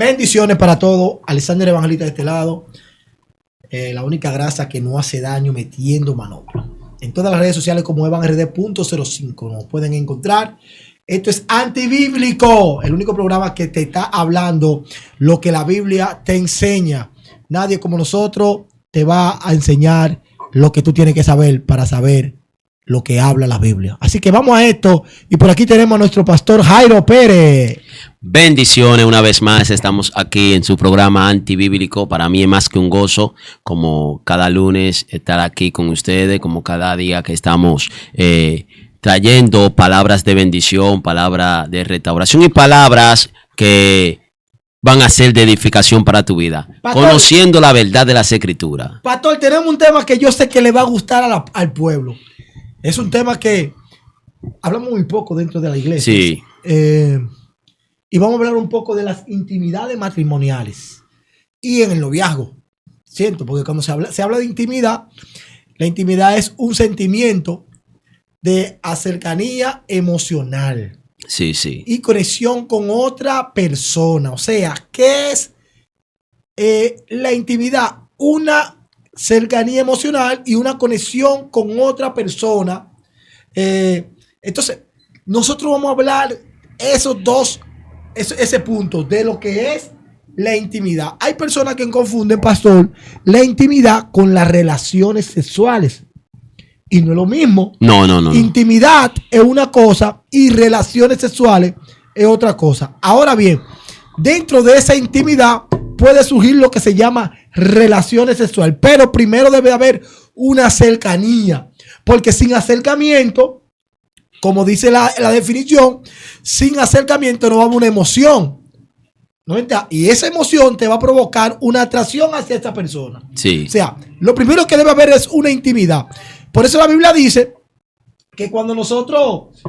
Bendiciones para todos. Alexander Evangelista de este lado. La única grasa que no hace daño metiendo manopla. En todas las redes sociales como evanrd.05 nos pueden encontrar. Esto es Antibíblico, el único programa que te está hablando lo que la Biblia te enseña. Nadie como nosotros te va a enseñar lo que tú tienes que saber para saber lo que habla la Biblia. Así que vamos a esto. Y por aquí tenemos a nuestro pastor Jairo Pérez. Bendiciones una vez más. Estamos aquí en su programa Antibíblico. Para mí es más que un gozo, como cada lunes estar aquí con ustedes, como cada día que estamos trayendo palabras de bendición, palabras de restauración y palabras que van a ser de edificación para tu vida. Pastor, conociendo la verdad de las Escrituras. Pastor, tenemos un tema que yo sé que le va a gustar al pueblo. Es un tema que hablamos muy poco dentro de la iglesia. Sí. Y vamos a hablar un poco de las intimidades matrimoniales y en el noviazgo. Siento, porque cuando se habla de intimidad, la intimidad es un sentimiento de cercanía emocional. Sí, sí. Y conexión con otra persona. O sea, ¿qué es la intimidad? Una cercanía emocional y una conexión con otra persona. Entonces, nosotros vamos a hablar ese punto de lo que es la intimidad. Hay personas que confunden, pastor, la intimidad con las relaciones sexuales. Y no es lo mismo. No. Intimidad es una cosa y relaciones sexuales es otra cosa. Ahora bien, dentro de esa intimidad puede surgir lo que se llama relaciones sexuales. Pero primero debe haber una cercanía. Porque sin acercamiento, como dice la definición, sin acercamiento no va a haber una emoción. ¿No está? Y esa emoción te va a provocar una atracción hacia esta persona. Sí. O sea, lo primero que debe haber es una intimidad. Por eso la Biblia dice que cuando nosotros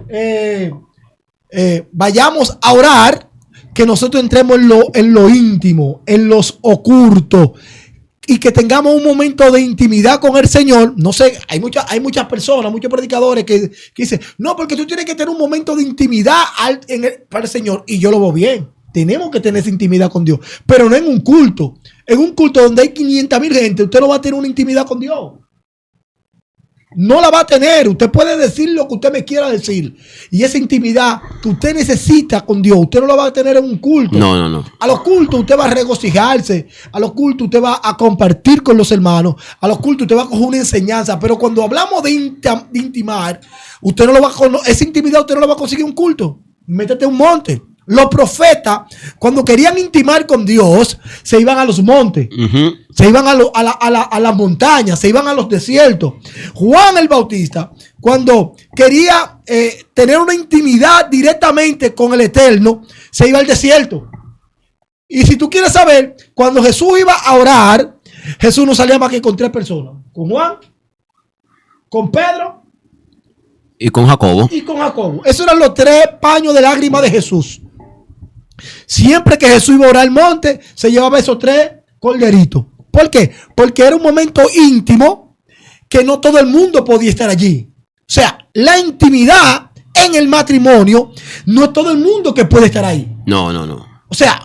vayamos a orar, que nosotros entremos en lo íntimo, en los ocultos, y que tengamos un momento de intimidad con el Señor. No sé, hay muchas personas, muchos predicadores que dicen, no, porque tú tienes que tener un momento de intimidad para el Señor. Y yo lo veo bien. Tenemos que tener esa intimidad con Dios, pero no en un culto. En un culto donde hay 500,000 gente, usted no va a tener una intimidad con Dios. No la va a tener. Usted puede decir lo que usted me quiera decir. Y esa intimidad que usted necesita con Dios, usted no la va a tener en un culto. No. A los cultos usted va a regocijarse. A los cultos usted va a compartir con los hermanos. A los cultos usted va a coger una enseñanza. Pero cuando hablamos de intimar, usted no lo va a, esa intimidad usted no la va a conseguir en un culto. Métete en un monte. Los profetas, cuando querían intimar con Dios, se iban a los montes, se iban a las montañas, se iban a los desiertos. Juan el Bautista, cuando quería tener una intimidad directamente con el Eterno, se iba al desierto. Y si tú quieres saber, cuando Jesús iba a orar, Jesús no salía más que con 3 personas. Con Juan, con Pedro y con Jacobo. Esos eran los 3 paños de lágrimas de Jesús. Siempre que Jesús iba a orar al monte, se llevaba esos 3 corderitos. ¿Por qué? Porque era un momento íntimo que no todo el mundo podía estar allí. O sea, la intimidad en el matrimonio, no es todo el mundo que puede estar ahí. No. O sea,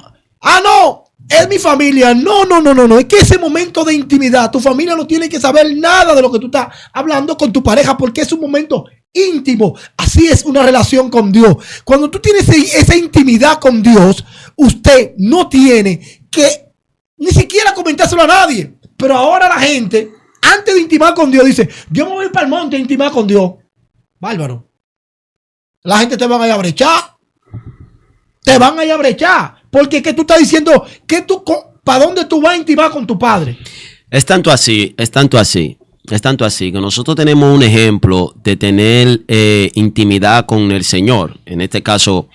no, es mi familia. No. Es que ese momento de intimidad, tu familia no tiene que saber nada de lo que tú estás hablando con tu pareja, porque es un momento íntimo. Así es una relación con Dios. Cuando tú tienes esa intimidad con Dios, usted no tiene que ni siquiera comentárselo a nadie. Pero ahora la gente, antes de intimar con Dios, dice, yo me voy para el monte a intimar con Dios. Bárbaro. La gente te van a ir a brechar. Porque es que tú estás diciendo que ¿para dónde tú vas a intimar con tu padre? Es tanto así que nosotros tenemos un ejemplo de tener intimidad con el Señor. En este caso,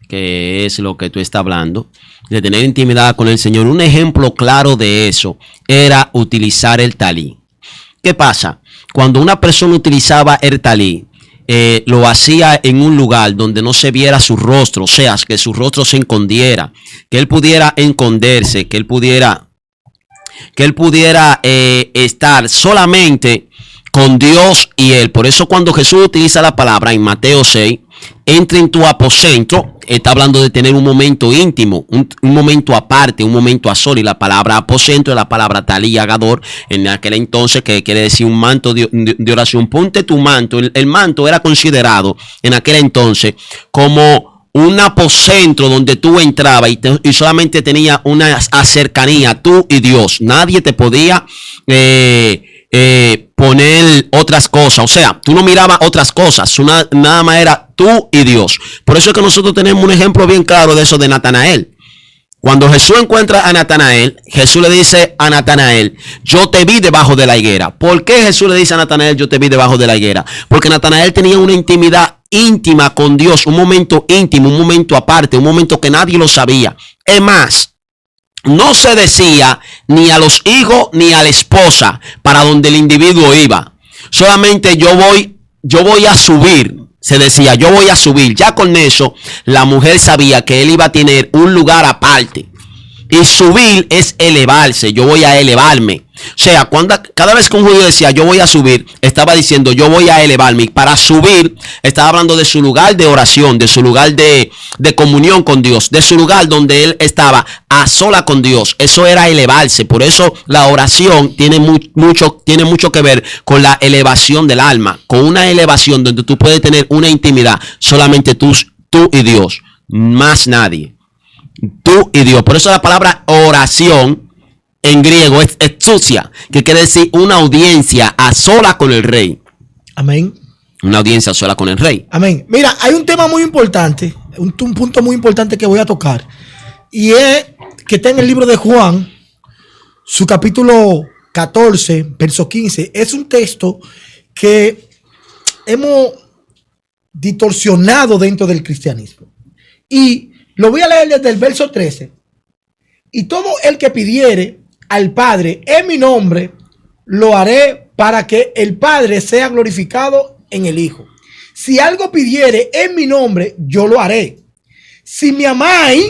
que es lo que tú estás hablando, de tener intimidad con el Señor. Un ejemplo claro de eso era utilizar el talí. ¿Qué pasa? Cuando una persona utilizaba el talí, lo hacía en un lugar donde no se viera su rostro, o sea, que su rostro se escondiera, que él pudiera esconderse, que él pudiera estar solamente con Dios y él. Por eso cuando Jesús utiliza la palabra en Mateo 6, entra en tu aposento, está hablando de tener un momento íntimo, un momento aparte, un momento a sol. Y la palabra aposento es la palabra talí agador en aquel entonces, que quiere decir un manto de oración. Ponte tu manto. El manto era considerado en aquel entonces como un aposento donde tú entrabas y solamente tenía una cercanía, tú y Dios. Nadie te podía poner otras cosas, o sea, tú no mirabas otras cosas, nada más era tú y Dios. Por eso es que nosotros tenemos un ejemplo bien claro de eso de Natanael. Cuando Jesús encuentra a Natanael, Jesús le dice a Natanael, yo te vi debajo de la higuera. ¿Por qué Jesús le dice a Natanael, yo te vi debajo de la higuera? Porque Natanael tenía una intimidad íntima con Dios, un momento íntimo, un momento aparte, un momento que nadie lo sabía. Es más, no se decía ni a los hijos ni a la esposa para donde el individuo iba. Solamente yo voy a subir. Se decía, yo voy a subir. Ya con eso, la mujer sabía que él iba a tener un lugar aparte. Y subir es elevarse. Yo voy a elevarme. O sea, cada vez que un judío decía yo voy a subir, estaba diciendo yo voy a elevarme. Y para subir, estaba hablando de su lugar de oración, de su lugar de comunión con Dios, de su lugar donde él estaba a sola con Dios. Eso era elevarse. Por eso la oración tiene mucho que ver con la elevación del alma, con una elevación donde tú puedes tener una intimidad solamente tú y Dios, más nadie. Tú y Dios. Por eso la palabra oración en griego es exousia, que quiere decir una audiencia a sola con el rey. Amén. Una audiencia a sola con el rey. Amén. Mira, hay un tema muy importante, un punto muy importante que voy a tocar. Y es que está en el libro de Juan, su capítulo 14, verso 15. Es un texto que hemos distorsionado dentro del cristianismo. Y lo voy a leer desde el verso 13. Y todo el que pidiere al Padre en mi nombre, lo haré para que el Padre sea glorificado en el Hijo. Si algo pidiere en mi nombre, yo lo haré. Si me amáis,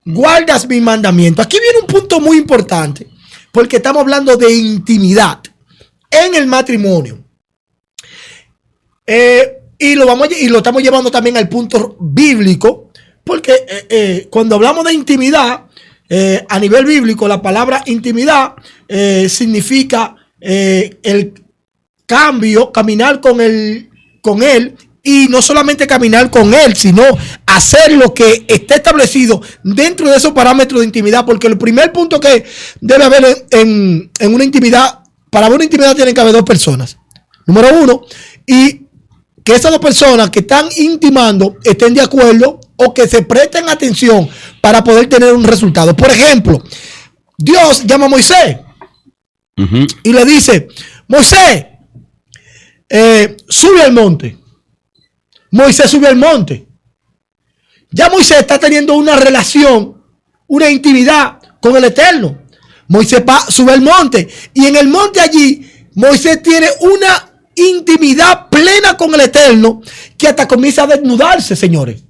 guardas mi mandamiento. Aquí viene un punto muy importante, porque estamos hablando de intimidad en el matrimonio. Y lo estamos llevando también al punto bíblico. Porque cuando hablamos de intimidad, a nivel bíblico, la palabra intimidad significa el cambio, caminar con él, y no solamente caminar con él, sino hacer lo que está establecido dentro de esos parámetros de intimidad. Porque el primer punto que debe haber en una intimidad, para una intimidad tienen que haber dos personas. Número uno, y que esas dos personas que están intimando estén de acuerdo o que se presten atención para poder tener un resultado. Por ejemplo, Dios llama a Moisés y le dice, Moisés, sube al monte. Moisés sube al monte. Ya Moisés está teniendo una relación, una intimidad con el Eterno. Moisés sube al monte y en el monte allí Moisés tiene una intimidad plena con el Eterno, que hasta comienza a desnudarse, señores.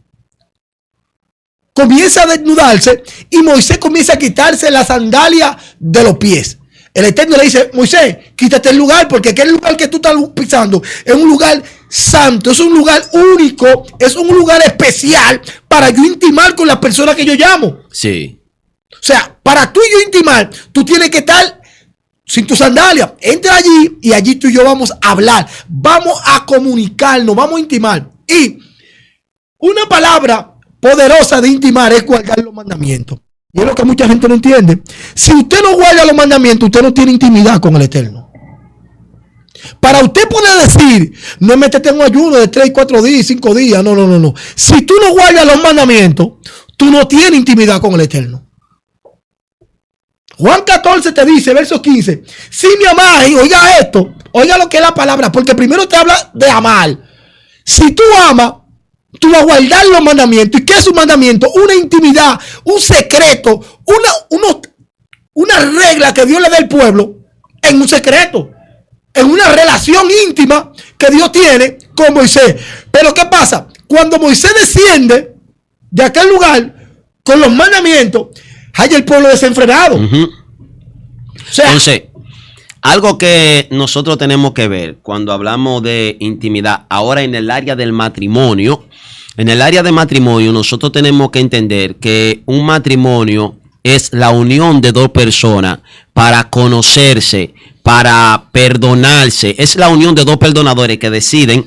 Comienza a desnudarse y Moisés comienza a quitarse la sandalia de los pies. El Eterno le dice, Moisés, quítate el lugar, porque aquel lugar que tú estás pisando es un lugar santo, es un lugar único, es un lugar especial para yo intimar con las personas que yo llamo. Sí. O sea, para tú y yo intimar, tú tienes que estar sin tu sandalia. Entra allí y allí tú y yo vamos a hablar, vamos a comunicarnos, vamos a intimar. Y una palabra poderosa de intimar es guardar los mandamientos. Y es lo que mucha gente no entiende. Si usted no guarda los mandamientos, usted no tiene intimidad con el Eterno. Para usted poder decir, no métete en un ayuno de 3, 4 días, 5 días. No. Si tú no guardas los mandamientos, tú no tienes intimidad con el Eterno. Juan 14 te dice, verso 15, si me amáis, oiga esto, oiga lo que es la palabra, porque primero te habla de amar. Si tú amas, tú vas a guardar los mandamientos. ¿Y qué es un mandamiento? Una intimidad, un secreto, una regla que Dios le da al pueblo en un secreto, en una relación íntima que Dios tiene con Moisés. Pero ¿qué pasa? Cuando Moisés desciende de aquel lugar con los mandamientos, hay el pueblo desenfrenado. O sea, entonces, Algo que nosotros tenemos que ver cuando hablamos de intimidad, ahora en el área del matrimonio, nosotros tenemos que entender que un matrimonio es la unión de dos personas para conocerse, para perdonarse. Es la unión de dos perdonadores que deciden.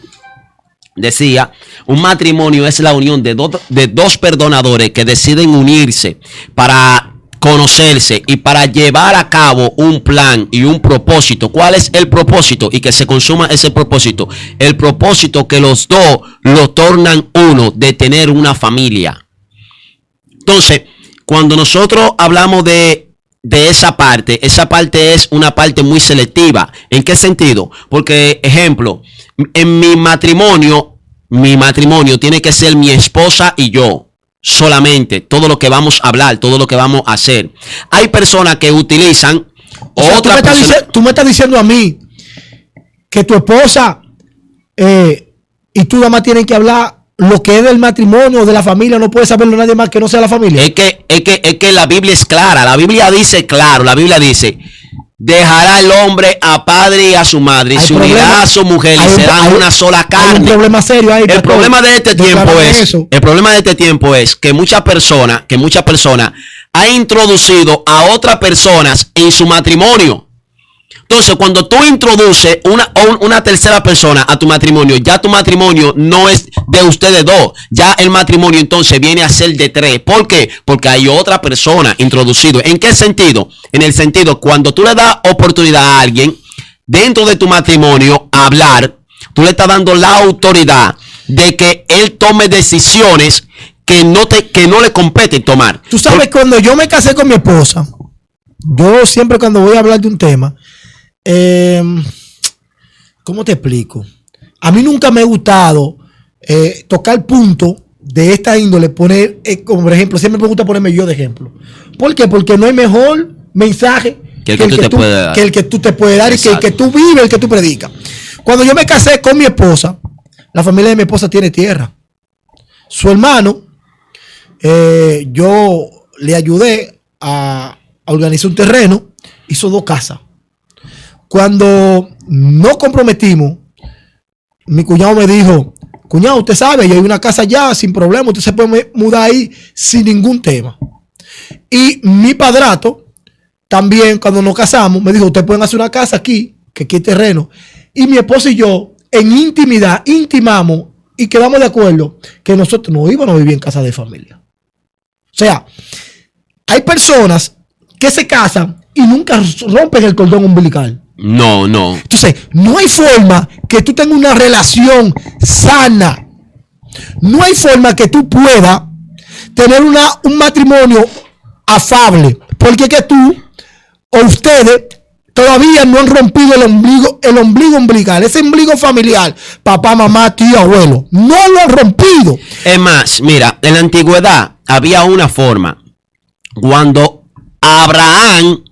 Decía, un matrimonio es la unión de dos perdonadores que deciden unirse para conocerse y para llevar a cabo un plan y un propósito. ¿Cuál es el propósito? Y que se consuma ese propósito. El propósito que los dos lo tornan uno, de tener una familia. Entonces, cuando nosotros hablamos de esa parte es una parte muy selectiva. ¿En qué sentido? Porque, ejemplo, en mi matrimonio tiene que ser mi esposa y yo. Solamente todo lo que vamos a hablar, todo lo que vamos a hacer. Hay personas que utilizan otra persona. Tú me estás diciendo a mí que tu esposa y tú nada más tienen que hablar lo que es del matrimonio o de la familia, no puede saberlo nadie más que no sea la familia. Es que la Biblia es clara. La Biblia dice claro. La Biblia dice: dejará el hombre a padre y a su madre y se unirá a su mujer y serán una sola carne. Hay un problema serio ahí. El problema de este tiempo es que muchas personas han introducido a otras personas en su matrimonio. Entonces, cuando tú introduces una tercera persona a tu matrimonio, ya tu matrimonio no es de ustedes dos. Ya el matrimonio entonces viene a ser de tres. ¿Por qué? Porque hay otra persona introducido. ¿En qué sentido? En el sentido, cuando tú le das oportunidad a alguien dentro de tu matrimonio a hablar, tú le estás dando la autoridad de que él tome decisiones que no le competen tomar. Tú sabes, cuando yo me casé con mi esposa, yo siempre cuando voy a hablar de un tema, ¿cómo te explico? A mí nunca me ha gustado tocar puntos de esta índole, poner, como por ejemplo, siempre me gusta ponerme yo de ejemplo. ¿Por qué? Porque no hay mejor mensaje que el que tú te puedes dar. Exacto. Y que el que tú vives, el que tú predicas. Cuando yo me casé con mi esposa, la familia de mi esposa tiene tierra. Su hermano, yo le ayudé a organizar un terreno, hizo 2 casas. Cuando nos comprometimos, mi cuñado me dijo: cuñado, usted sabe, y hay una casa allá sin problema, usted se puede mudar ahí sin ningún tema. Y mi padrastro también, cuando nos casamos, me dijo: usted pueden hacer una casa aquí, que aquí hay terreno. Y mi esposa y yo, en intimidad, intimamos y quedamos de acuerdo que nosotros no íbamos a vivir en casa de familia. O sea, hay personas que se casan y nunca rompen el cordón umbilical. No. Entonces, no hay forma que tú tengas una relación sana. No hay forma que tú puedas tener un matrimonio afable. Porque es que tú o ustedes todavía no han rompido el ombligo umbilical. Ese ombligo familiar, papá, mamá, tío, abuelo, no lo han rompido. Es más, mira, en la antigüedad había una forma. Cuando Abraham,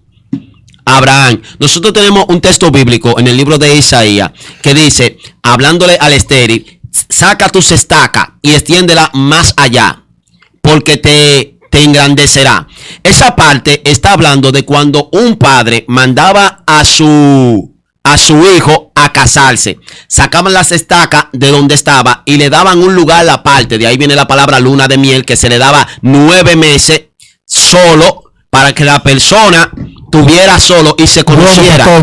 nosotros tenemos un texto bíblico en el libro de Isaías que dice, hablándole al estéril: saca tus estacas y extiéndela más allá, porque te engrandecerá. Esa parte está hablando de cuando un padre mandaba a su hijo a casarse. Sacaban las estacas de donde estaba y le daban un lugar aparte. De ahí viene la palabra luna de miel, que se le daba 9 meses solo para que la persona tuviera solo y se conociera.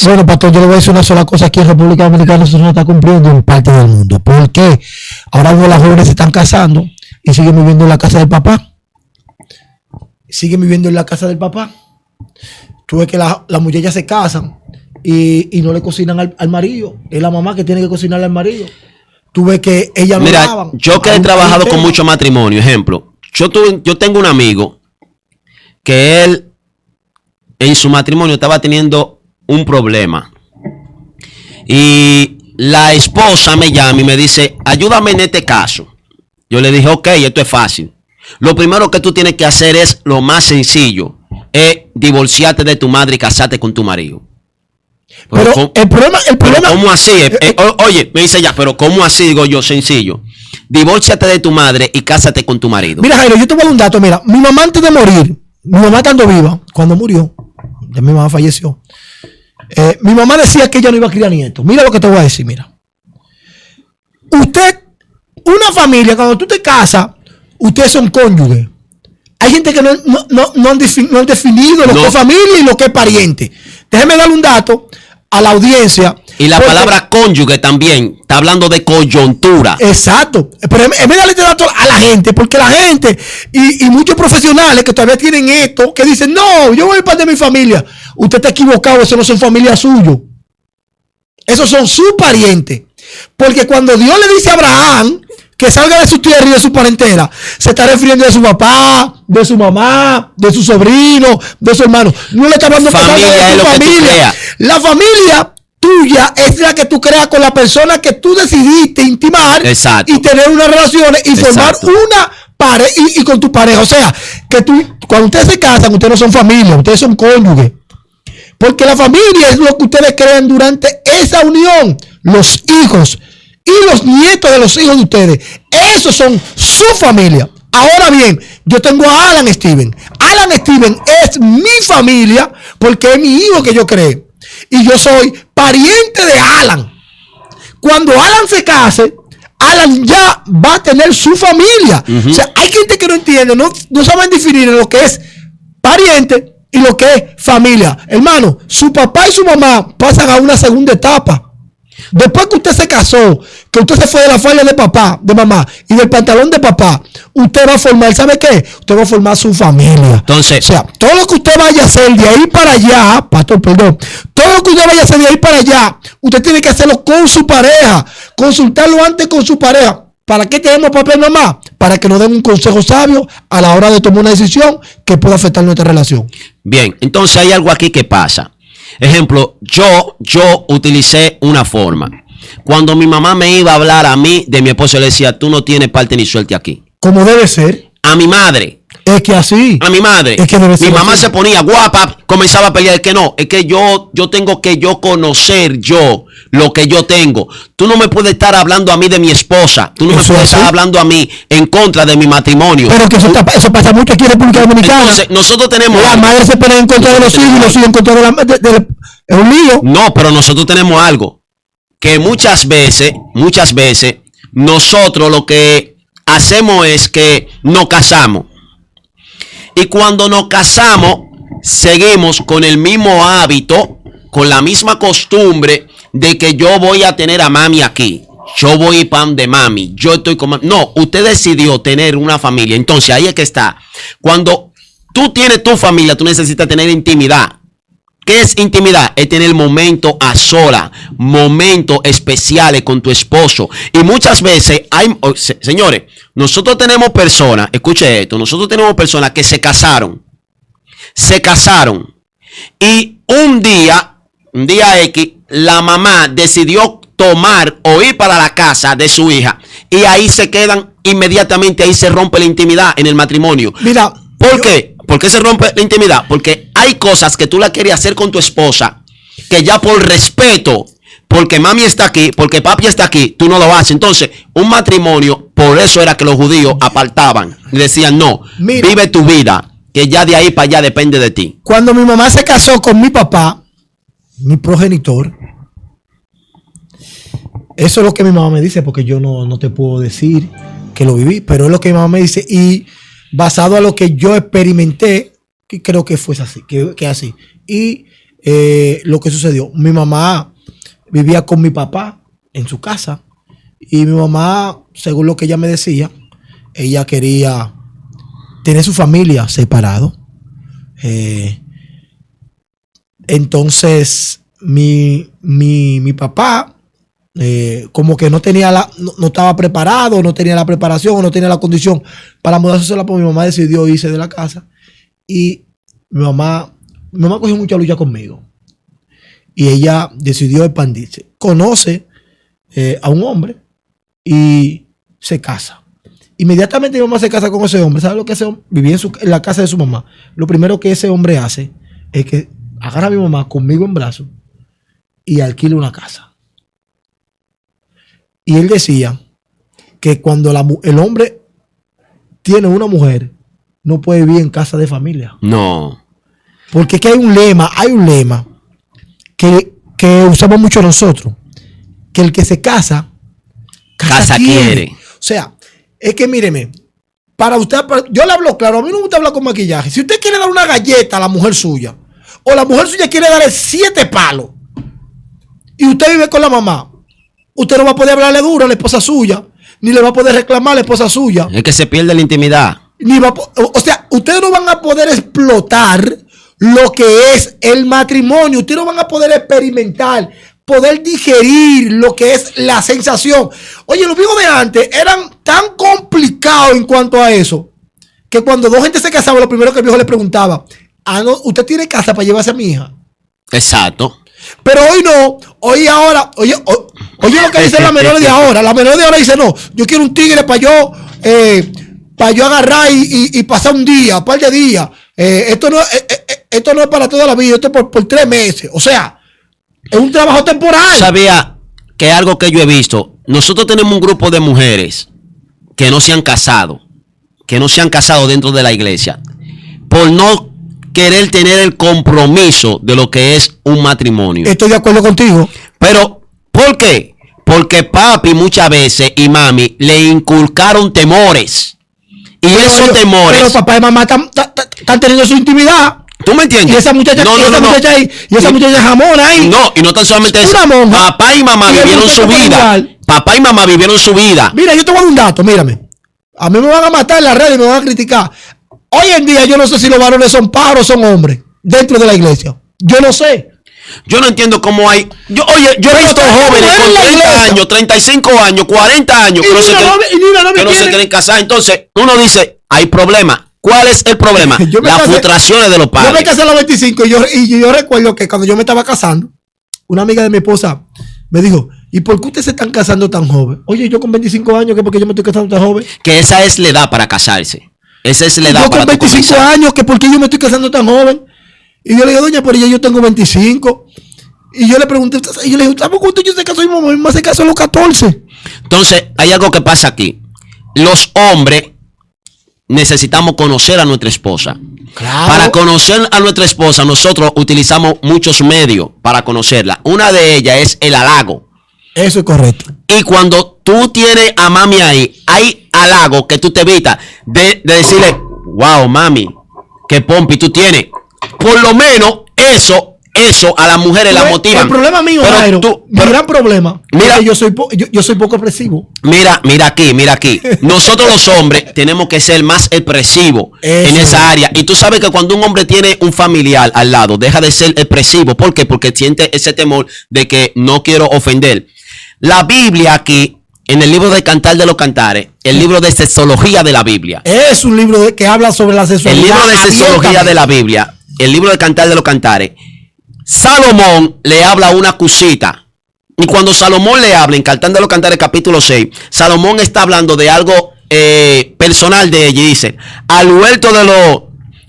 Bueno, pastor, yo le voy a decir una sola cosa. Aquí en República Dominicana eso no está cumpliendo en parte del mundo. ¿Por qué? Ahora las jóvenes se están casando y siguen viviendo en la casa del papá. Tú ves que las muchachas se casan y no le cocinan al marido. Es la mamá que tiene que cocinarle al marido. Tú ves que ellas no lavan. Yo que he trabajado con mucho matrimonio, ejemplo, yo tengo un amigo que él en su matrimonio estaba teniendo un problema y la esposa me llama y me dice: ayúdame en este caso. Yo le dije: ok, esto es fácil. Lo primero que tú tienes que hacer es lo más sencillo, es divorciarte de tu madre y casarte con tu marido. Pero el problema. ¿Cómo así? Oye, me dice ya, pero ¿cómo así? Digo yo, sencillo. Divórciate de tu madre y cásate con tu marido. Mira, Jairo, yo te voy a dar un dato. Mira, mi mamá antes de morir, mi mamá estando viva, cuando murió, ya mi mamá falleció, Mi mamá decía que ella no iba a criar nietos. Mira lo que te voy a decir, mira. Una familia, cuando tú te casas, ustedes son cónyuges. Hay gente que no han definido lo que es familia y lo que es pariente. Déjeme darle un dato a la audiencia. Y la palabra cónyuge también está hablando de coyuntura. Exacto. Pero en vez de darle este dato a la gente, porque la gente y muchos profesionales que todavía tienen esto, que dicen, no, yo voy a parte de mi familia. Usted está equivocado, esos no son familia suyo. Esos son sus parientes. Porque cuando Dios le dice a Abraham que salga de su tierra y de su parentela, se está refiriendo de su papá, de su mamá, de su sobrino, de su hermano. No le está hablando de su familia. La familia tuya es la que tú creas con la persona que tú decidiste intimar. Exacto. Y tener unas relaciones y formar una pareja y con tu pareja. O sea, que cuando ustedes se casan, ustedes no son familia, ustedes son cónyuges. Porque la familia es lo que ustedes crean durante esa unión. Los hijos y los nietos de los hijos de ustedes. Esos son su familia. Ahora bien, yo tengo a Alan Steven. Alan Steven es mi familia porque es mi hijo que yo creé. Y yo soy pariente de Alan. Cuando Alan se case, Alan ya va a tener su familia. O sea, hay gente que no entiende, no saben definir lo que es pariente y lo que es familia. Hermano, su papá y su mamá pasan a una segunda etapa. Después que usted se casó, que usted se fue de la falda de papá, de mamá y del pantalón de papá, usted va a formar, ¿sabe qué? Usted va a formar su familia. Entonces, o sea, todo lo que usted vaya a hacer de ahí para allá, pastor, perdón, todo lo que usted vaya a hacer de ahí para allá, usted tiene que hacerlo con su pareja, consultarlo antes con su pareja. ¿Para qué tenemos papá y mamá? Para que nos den un consejo sabio a la hora de tomar una decisión que pueda afectar nuestra relación. Bien, entonces hay algo aquí que pasa. Ejemplo, yo utilicé una forma. Cuando mi mamá me iba a hablar a mí de mi esposo, le decía, tú no tienes parte ni suerte aquí. Como debe ser. A mi madre. Es que así. A mi madre. Es que debe ser. Mi mamá así. se ponía guapa, comenzaba a pelear. Es que no, es que yo tengo que conocer lo que yo tengo. Tú no me puedes estar hablando a mí de mi esposa. Tú no me puedes estar hablando a mí en contra de mi matrimonio. Pero que eso pasa mucho aquí en República Dominicana. Entonces, nosotros tenemos... La madre se pone en contra de los hijos y los hijos en contra de es un lío. No, pero nosotros tenemos algo. Que muchas veces, nosotros lo que hacemos es que nos casamos. Y cuando nos casamos, seguimos con el mismo hábito, con la misma costumbre de que yo voy a tener a mami aquí. Yo voy a ir pan de mami. Yo estoy con mami. No, usted decidió tener una familia. Entonces, ahí es que está. Cuando tú tienes tu familia, tú necesitas tener intimidad. ¿Qué es intimidad? Es tener momentos a sola, momentos especiales con tu esposo. Y muchas veces señores, nosotros tenemos personas, escuche esto, nosotros tenemos personas que se casaron y un día X, la mamá decidió tomar o ir para la casa de su hija y ahí se quedan inmediatamente, ahí se rompe la intimidad en el matrimonio. Mira, ¿por qué? ¿Por qué se rompe la intimidad? Porque hay cosas que tú la querías hacer con tu esposa que ya por respeto, porque mami está aquí, porque papi está aquí, tú no lo haces. Entonces, un matrimonio, por eso era que los judíos apartaban y decían, no, mira, vive tu vida, que ya de ahí para allá depende de ti. Cuando mi mamá se casó con mi papá, mi progenitor, eso es lo que mi mamá me dice, porque yo no te puedo decir que lo viví, pero es lo que mi mamá me dice y basado a lo que yo experimenté, que creo que fue así, que así. Y lo que sucedió, mi mamá vivía con mi papá en su casa y mi mamá, según lo que ella me decía, ella quería tener su familia separado. Entonces, mi papá como que no estaba preparado, no tenía la preparación, no tenía la condición para mudarse sola, pues mi mamá decidió irse de la casa y mi mamá cogió mucha lucha conmigo y ella decidió expandirse. Conoce a un hombre y se casa. Inmediatamente mi mamá se casa con ese hombre. ¿Sabe lo que ese hombre? Vivía en la casa de su mamá. Lo primero que ese hombre hace es que agarra a mi mamá conmigo en brazos y alquila una casa. Y él decía que cuando el hombre tiene una mujer, no puede vivir en casa de familia. No. Porque que hay un lema que usamos mucho nosotros. Que el que se casa quiere. O sea, es que míreme, para usted, yo le hablo claro, a mí no me gusta hablar con maquillaje. Si usted quiere dar una galleta a la mujer suya, o la mujer suya quiere darle 7 palos, y usted vive con la mamá, usted no va a poder hablarle duro a la esposa suya, ni le va a poder reclamar a la esposa suya. Es que se pierde la intimidad. O sea, ustedes no van a poder explotar lo que es el matrimonio. Ustedes no van a poder experimentar, poder digerir lo que es la sensación. Oye, los viejos de antes eran tan complicados en cuanto a eso, que cuando dos gente se casaban, lo primero que el viejo le preguntaba, no, ¿usted tiene casa para llevarse a mi hija? Exacto. Pero hoy no, oye lo que dicen las menores de ahora. Las menores de ahora dicen, no, yo quiero un tigre para yo agarrar y pasar un par de días. Esto no es para toda la vida, esto es por 3 meses. O sea, es un trabajo temporal. Sabía que algo que yo he visto, nosotros tenemos un grupo de mujeres que no se han casado dentro de la iglesia, por no querer tener el compromiso de lo que es un matrimonio. Estoy de acuerdo contigo. Pero, ¿por qué? Porque papi muchas veces y mami le inculcaron temores. Y esos temores... Pero papá y mamá están teniendo su intimidad. ¿Tú me entiendes? Y esa muchacha, muchacha jamona ahí. No, y no tan solamente eso. Monja, papá y mamá vivieron su vida. Papá y mamá vivieron su vida. Mira, yo te voy a dar un dato, mírame. A mí me van a matar en las redes y me van a criticar. Hoy en día yo no sé si los varones son pájaros o son hombres dentro de la iglesia. Yo no sé. Yo no entiendo cómo hay... Yo he visto jóvenes con 30 años, 35 años, 40 años que no se quieren casar. Entonces, uno dice, hay problema. ¿Cuál es el problema? Las frustraciones de los padres. Yo me casé a los 25 y yo recuerdo que cuando yo me estaba casando, una amiga de mi esposa me dijo, ¿y por qué ustedes se están casando tan joven? Oye, yo con 25 años, ¿qué porque yo me estoy casando tan joven? Que esa es la edad para casarse. Esa es la edad para casarse. Yo con 25 años, ¿que por qué yo me estoy casando tan joven? Y yo le digo, doña, pero yo tengo 25. Y yo le pregunté, y yo le dije, ¿sabes cuánto yo se casó? Y mi mamá se casó a los 14. Entonces, hay algo que pasa aquí. Los hombres necesitamos conocer a nuestra esposa. Claro. Para conocer a nuestra esposa, nosotros utilizamos muchos medios para conocerla. Una de ellas es el halago. Eso es correcto. Y cuando tú tienes a mami ahí, hay halago que tú te evitas de decirle, wow, mami, qué pompi tú tienes. Por lo menos eso a las mujeres la motivan. El problema mío, Jairo, mi gran problema, mira, es que yo soy poco expresivo. Mira aquí. Nosotros los hombres tenemos que ser más expresivos en esa área. Y tú sabes que cuando un hombre tiene un familiar al lado, deja de ser expresivo. ¿Por qué? Porque siente ese temor de que no quiero ofender. La Biblia aquí, en el libro de Cantar de los Cantares, el libro de sexología de la Biblia. Es un libro que habla sobre la sexualidad. El libro de sexología de la Biblia, el libro de Cantar de los Cantares. Salomón le habla una cosita. Y cuando Salomón le habla en Cantar de los Cantares capítulo 6, Salomón está hablando de algo personal de ella y dice, al huerto de los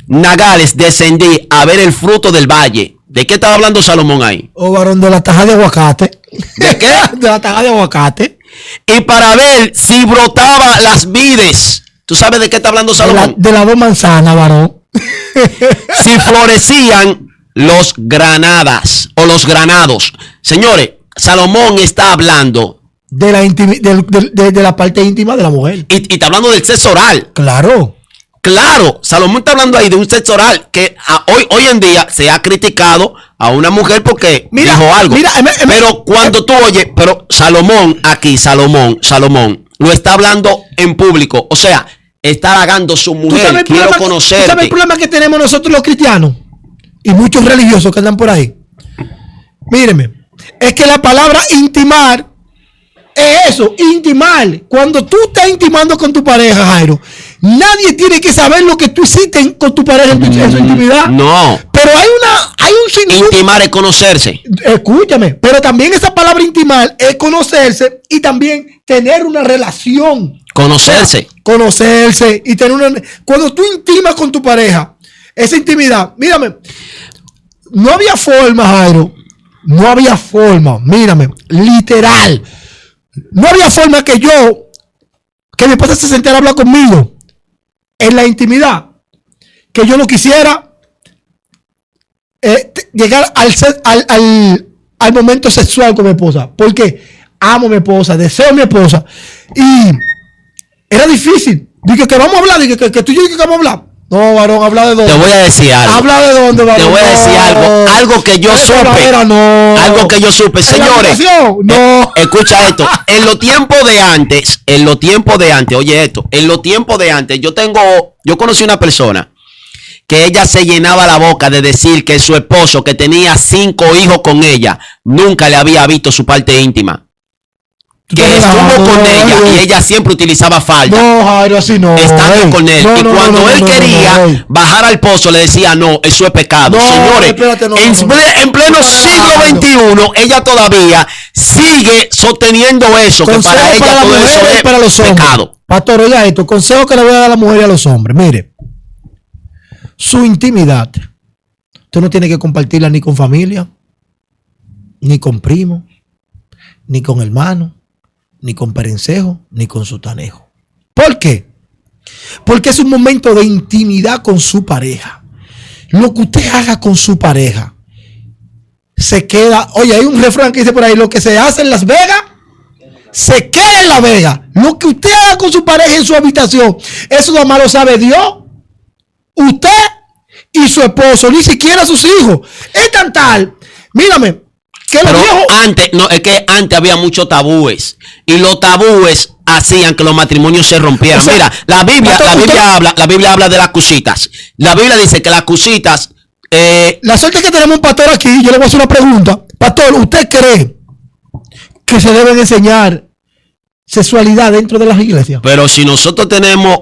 nagales descendí a ver el fruto del valle. ¿De qué estaba hablando Salomón ahí? Varón, de la taja de aguacate. ¿De qué? De la taja de aguacate. Y para ver si brotaba las vides. ¿Tú sabes de qué está hablando Salomón? De las 2 manzanas, varón. Si florecían los granadas o los granados. Señores, Salomón está hablando de la parte íntima de la mujer. Y está hablando del sexo oral. Claro, Salomón está hablando ahí de un sexo oral que hoy en día se ha criticado a una mujer porque dijo algo. Pero cuando tú oyes, pero Salomón lo está hablando en público. O sea, está halagando a su mujer. Quiero conocerte. ¿Tú sabes el problema que tenemos nosotros los cristianos? Y muchos religiosos que andan por ahí. Míreme, es que la palabra intimar es eso, intimar. Cuando tú estás intimando con tu pareja, Jairo, nadie tiene que saber lo que tú hiciste con tu pareja en su intimidad. No. Pero hay un sinnúmero. Intimar es conocerse. Escúchame, pero también esa palabra intimar es conocerse y también tener una relación. Conocerse. Conocerse y tener una. Cuando tú intimas con tu pareja, esa intimidad, mírame, no había forma, Jairo, no había forma, mírame, literal, no había forma que mi esposa se sentara a hablar conmigo en la intimidad, que yo no quisiera llegar al momento sexual con mi esposa, porque amo a mi esposa, deseo a mi esposa, y era difícil. Dije que vamos a hablar, dije que tú y yo que vamos a hablar. No, varón, habla de dónde. Te voy a decir algo. Habla de dónde, varón. Te voy a decir algo que yo supe. Algo que yo supe, señores. No. Escucha esto. En los tiempos de antes, oye esto, en los tiempos de antes, yo conocí una persona que ella se llenaba la boca de decir que su esposo, que tenía 5 hijos con ella, nunca le había visto su parte íntima. Que estuvo con ella y ella siempre utilizaba falda. No, Jairo, así no. Estando con él. Y cuando él quería bajar al pozo, le decía, no, eso es pecado. Señores, en pleno siglo XXI, ella todavía sigue sosteniendo eso. Que para ella todo eso es pecado. Pastor, oiga esto, consejo que le voy a dar a la mujer y a los hombres. Mire, su intimidad, usted no tiene que compartirla ni con familia, ni con primo, ni con hermano, ni con perencejo, ni con sutanejo. ¿Por qué? Porque es un momento de intimidad con su pareja. Lo que usted haga con su pareja se queda. Oye, hay un refrán que dice por ahí: lo que se hace en Las Vegas se queda en La Vega. Lo que usted haga con su pareja en su habitación, eso nada más lo sabe Dios, usted y su esposo, ni siquiera sus hijos. Es tan tal, mírame, que los viejos... Es que antes había muchos tabúes, y los tabúes hacían que los matrimonios se rompieran. O sea, mira, la Biblia habla de las cositas. La Biblia dice que las cositas... La suerte que tenemos un pastor aquí, yo le voy a hacer una pregunta. Pastor, ¿usted cree que se deben enseñar sexualidad dentro de las iglesias? Pero si nosotros tenemos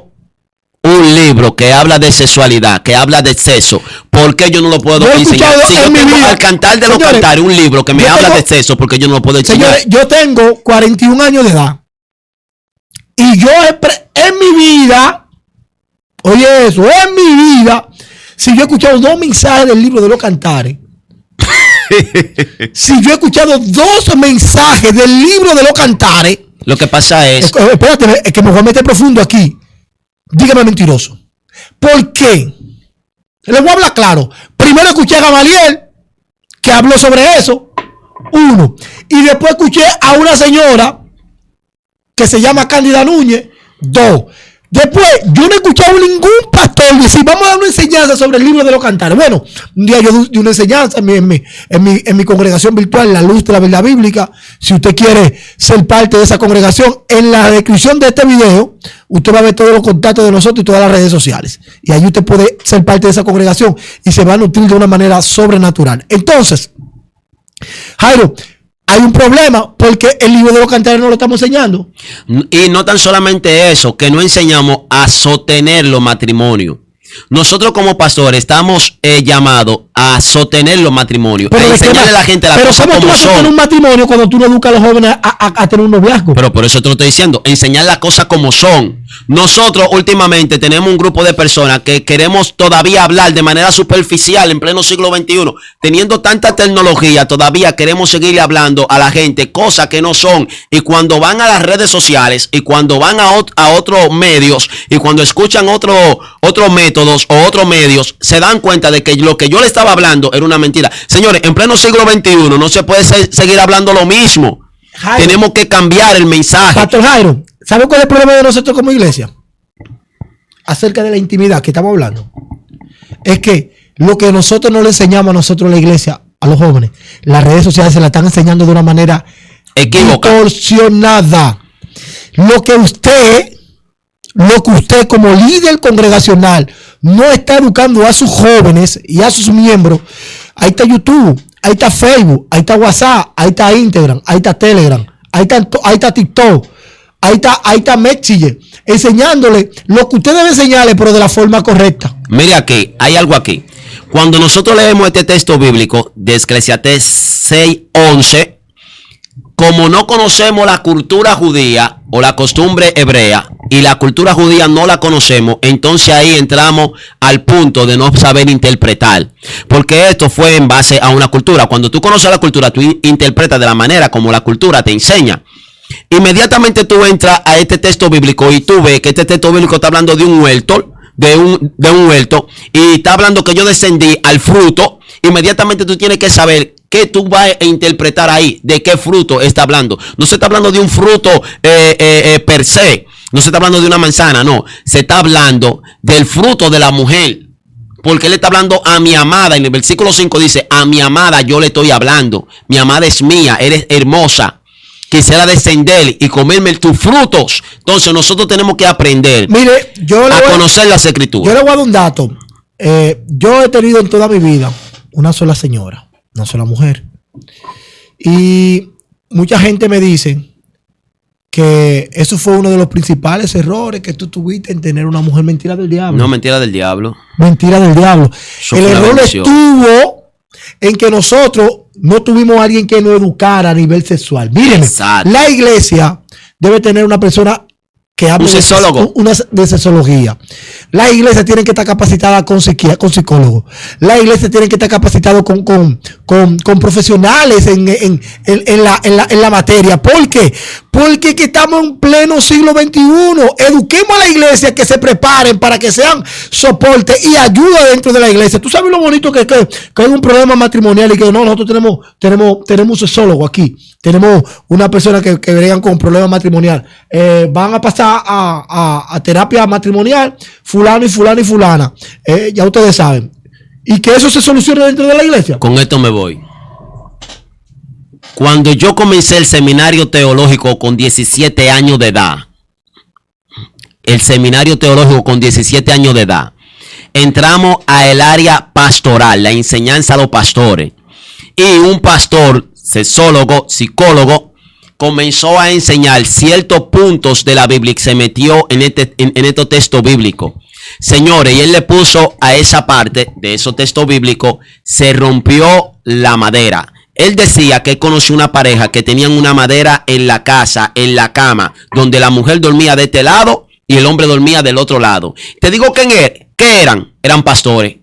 un libro que habla de sexualidad, que habla de sexo, ¿por qué yo no lo puedo enseñar? Si yo tengo Al Cantar de los Cantares, un libro que me habla de sexo, ¿por qué yo no lo puedo enseñar? Señores, yo tengo 41 años de edad y yo en mi vida, oye eso, en mi vida, si yo he escuchado 2 mensajes del libro de los Cantares, si yo he escuchado 2 mensajes del libro de los Cantares, lo que pasa es... Espérate, es que me voy a meter profundo aquí. Dígame mentiroso. ¿Por qué? Les voy a hablar claro. Primero escuché a Gamaliel, que habló sobre eso. 1. Y después escuché a una señora que se llama Cándida Núñez. 2. Después, yo no he escuchado ningún pastor decir, vamos a dar una enseñanza sobre el libro de los Cantares. Bueno, un día yo di una enseñanza en mi congregación virtual, La Luz de la Verdad Bíblica. Si usted quiere ser parte de esa congregación, en la descripción de este video, usted va a ver todos los contactos de nosotros y todas las redes sociales. Y ahí usted puede ser parte de esa congregación y se va a nutrir de una manera sobrenatural. Entonces, Jairo, hay un problema porque el libro de los Cantares no lo estamos enseñando. Y no tan solamente eso, que no enseñamos a sostener los matrimonios. Nosotros como pastores estamos llamados a sostener los matrimonios, a enseñarle a la gente las cosas como son. Pero ¿cómo tú vas a sostener un matrimonio cuando tú no educas a los jóvenes a tener un noviazgo? Pero por eso te lo estoy diciendo, enseñar las cosas como son. Nosotros últimamente tenemos un grupo de personas que queremos todavía hablar de manera superficial en pleno siglo XXI. Teniendo tanta tecnología, todavía queremos seguir hablando a la gente cosas que no son. Y cuando van a las redes sociales y cuando van a otros medios y cuando escuchan otros métodos o otros medios, se dan cuenta de que lo que yo le estaba hablando era una mentira. Señores, en pleno siglo XXI no se puede seguir hablando lo mismo. Jairo, tenemos que cambiar el mensaje. Pastor Jairo, ¿sabe cuál es el problema de nosotros como iglesia? Acerca de la intimidad que estamos hablando. Es que lo que nosotros no le enseñamos a nosotros la iglesia, a los jóvenes, las redes sociales se la están enseñando de una manera distorsionada. Lo que usted como líder congregacional no está educando a sus jóvenes y a sus miembros, ahí está YouTube, ahí está Facebook, ahí está WhatsApp, ahí está Instagram, ahí está Telegram, ahí está TikTok, ahí está Messenger, enseñándole lo que usted debe enseñarle, pero de la forma correcta. Mire aquí, hay algo aquí. Cuando nosotros leemos este texto bíblico de Eclesiastés 6:11, como no conocemos la cultura judía o la costumbre hebrea y la cultura judía no la conocemos, entonces ahí entramos al punto de no saber interpretar. Porque esto fue en base a una cultura. Cuando tú conoces la cultura, tú interpretas de la manera como la cultura te enseña. Inmediatamente tú entras a este texto bíblico y tú ves que este texto bíblico está hablando de un huerto, de un huerto y está hablando que yo descendí al fruto, inmediatamente tú tienes que saber qué tú vas a interpretar ahí, de qué fruto está hablando. No se está hablando de un fruto per se, no se está hablando de una manzana, no, se está hablando del fruto de la mujer. Porque él está hablando a mi amada. En el versículo 5 dice, a mi amada yo le estoy hablando. Mi amada es mía, eres hermosa. Quisiera descender y comerme tus frutos. Entonces nosotros tenemos que aprender a conocer las escrituras. Yo le voy a dar un dato. Yo he tenido en toda mi vida una sola señora, una sola mujer. Y mucha gente me dice que eso fue uno de los principales errores que tú tuviste en tener una mujer. Mentira del diablo. No, mentira del diablo. Mentira del diablo. El error estuvo en que nosotros no tuvimos a alguien que nos educara a nivel sexual. Mírenme, la iglesia debe tener una persona que hable de sexología. La iglesia tiene que estar capacitada con psicólogos. La iglesia tiene que estar capacitada con profesionales en la materia. ¿Por qué? Porque que estamos en pleno siglo XXI. Eduquemos a la iglesia que se preparen para que sean soporte y ayuda dentro de la iglesia. Tú sabes lo bonito que hay un problema matrimonial y que no, nosotros tenemos un sexólogo aquí. Tenemos una persona que bregan con problemas matrimonial. Van a pasar a terapia matrimonial, fulano y fulana y fulana. Ya ustedes saben. Y que eso se solucione dentro de la iglesia. Con esto me voy. Cuando yo comencé el seminario teológico con 17 años de edad, entramos a el área pastoral, la enseñanza a los pastores. Y un pastor, sexólogo, psicólogo, comenzó a enseñar ciertos puntos de la Biblia y se metió en estos textos bíblicos. Señores, y él le puso a esa parte de esos textos bíblicos, se rompió la madera. Él decía que él conoció una pareja que tenían una madera en la casa, en la cama, donde la mujer dormía de este lado y el hombre dormía del otro lado. Te digo ¿qué eran? Eran pastores.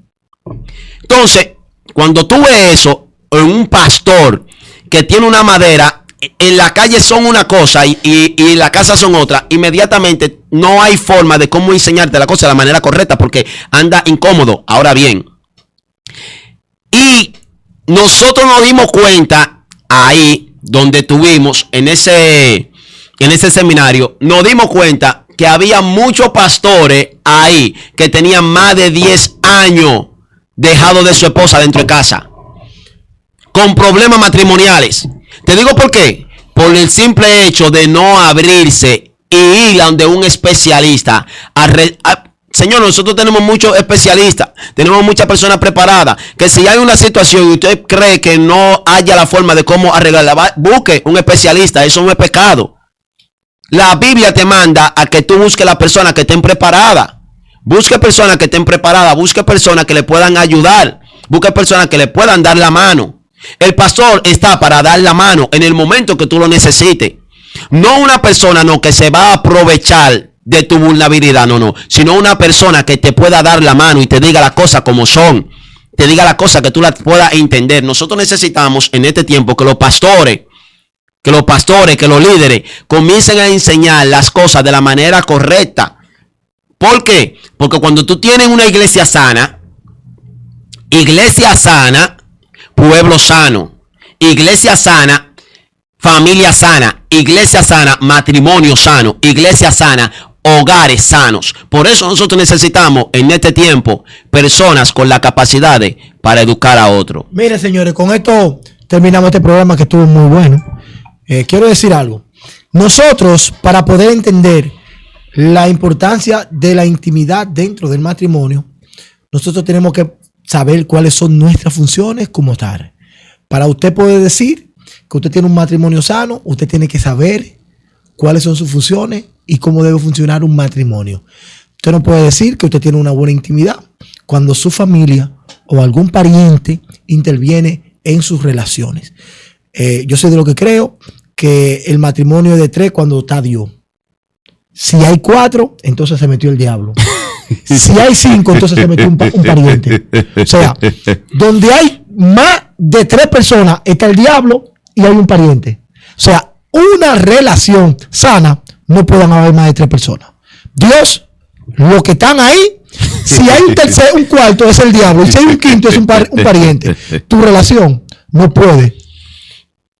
Entonces, cuando tú ves eso, en un pastor que tiene una madera, en la calle son una cosa y en la casa son otra, inmediatamente no hay forma de cómo enseñarte la cosa de la manera correcta porque anda incómodo. Ahora bien, y nosotros nos dimos cuenta ahí donde tuvimos en ese seminario, nos dimos cuenta que había muchos pastores ahí que tenían más de 10 años dejado de su esposa dentro de casa, con problemas matrimoniales. Te digo por qué. Por el simple hecho de no abrirse y ir a donde un especialista. Señor, nosotros tenemos muchos especialistas, tenemos muchas personas preparadas, que si hay una situación y usted cree que no haya la forma de cómo arreglarla, busque un especialista, eso no es pecado. La Biblia te manda a que tú busques las personas que estén preparadas. Busque personas que estén preparadas, busque personas que le puedan ayudar, busque personas que le puedan dar la mano. El pastor está para dar la mano en el momento que tú lo necesites. No una persona que se va a aprovechar de tu vulnerabilidad, sino una persona que te pueda dar la mano y te diga las cosas como son, te diga las cosas que tú las puedas entender. Nosotros necesitamos en este tiempo que los pastores, que los líderes comiencen a enseñar las cosas de la manera correcta. ¿Por qué? Porque cuando tú tienes una iglesia sana, pueblo sano, iglesia sana, familia sana, iglesia sana, matrimonio sano, iglesia sana, hogares sanos. Por eso nosotros necesitamos en este tiempo personas con la capacidad para educar a otros. Mire, señores, con esto terminamos este programa que estuvo muy bueno. Quiero decir algo. Nosotros, para poder entender la importancia de la intimidad dentro del matrimonio, nosotros tenemos que saber cuáles son nuestras funciones como tal. Para usted poder decir que usted tiene un matrimonio sano, usted tiene que saber cuáles son sus funciones y cómo debe funcionar un matrimonio. Usted no puede decir que usted tiene una buena intimidad cuando su familia o algún pariente interviene en sus relaciones. Yo soy de lo que creo que el matrimonio es de 3 cuando está Dios. Si hay 4, entonces se metió el diablo. Si hay 5, entonces se metió un pariente. O sea, donde hay más de 3 personas está el diablo y hay un pariente. O sea, una relación sana no pueden haber más de 3 personas. Dios, los que están ahí Si hay un cuarto es el diablo y si hay un quinto es un pariente. Tu relación no puede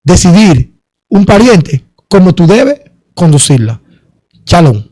decidir un pariente como tú debes conducirla. Shalom.